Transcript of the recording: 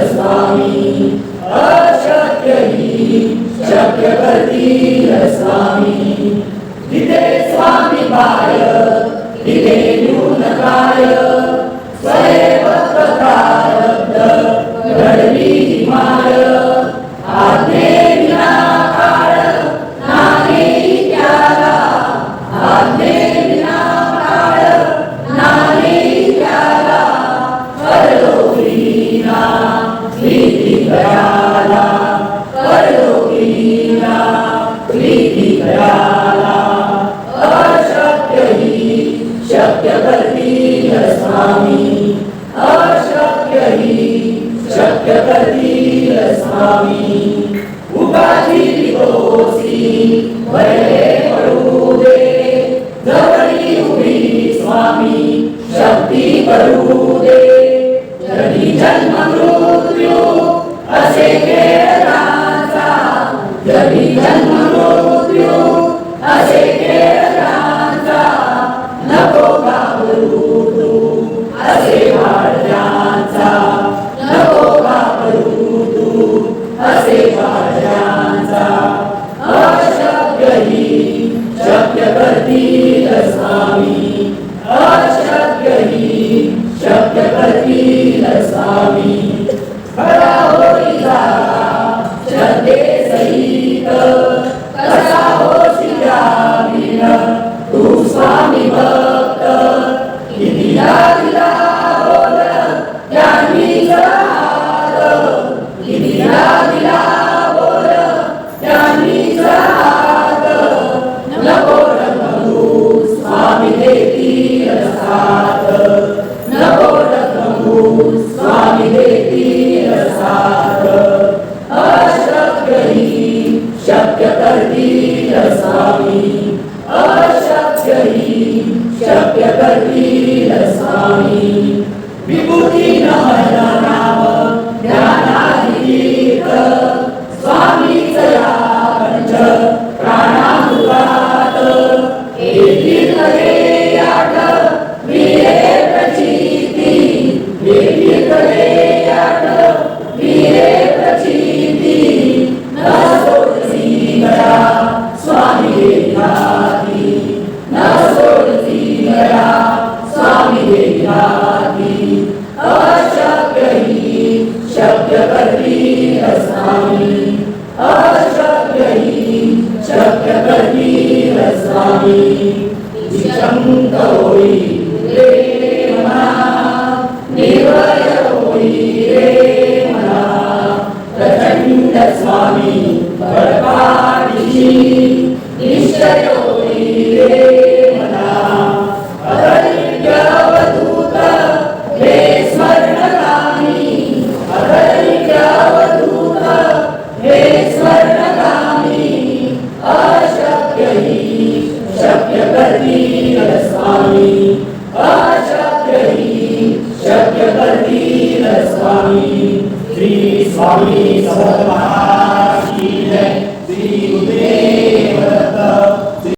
स्वामी अशक्य ही शक्य करतील स्वामी तिथे स्वामी पाय तिथे न्यून काय स्वयं प्रारब्ध घडली माय आज्ञेविना काळ नाही त्याला आज्ञेविना काळ नाही त्याला परलोकीना प्रीती कराला परलोकीना प्रीती कराला अशक्य ही शक्य करतील स्वामी अशक्य ही शक्य करतील स्वामी उगाची दिवसी वरले पडू दे जवळी उभी स्वामी शक्ती करू दे जरी जन्म मृत्यू असे खेळाचा जरी जन्म मृत्यू असे खेळाचा नको घाबरू तू असे वाढण्याचा नको घाबरू तू असे वाढण्याचा अशक्य ही शक्य करतील स्वामी अशक्य ही शक्य करतील स्वामी खरा होई जागा श्रद्धे सहित कसा होशी जामीन तू स्वामी भक्त कितीला दिला बोल त्यांनी हात कितीला दिला बोल त्यांनी हात नको रंगू स्वामी देतील साथ नको रंगू स्वामी देतील साथ अशक्य ही शक्य करतील स्वामी अशक्य ही शक्य करतील स्वामी विभूती नमन नाम ज्ञानाधीत स्वामीच या पंच प्राणामृतात एकीत रे आठ वीरे प्रचिती एकीत रे आठ वीरे प्रचिती न सोडसी गया स्वामी देहाती न सोडसी गया स्वामी देहाती अशक्य ही शक्य करतील स्वामी अशक्य ही शक्य करतील स्वामी जिशंक होई रे मना निर्भय होई रे मना प्रचंड स्वामी बळपाठीशी निश्चय होई रे मना अगणित अवधूत हे स्वर्णगामी अगणित अवधूत हे स्वर्णगामी अशक्य ही शक्य करतील स्वामी अशक्य ही शक्य करतील स्वामी श्री स्वामी समर्थ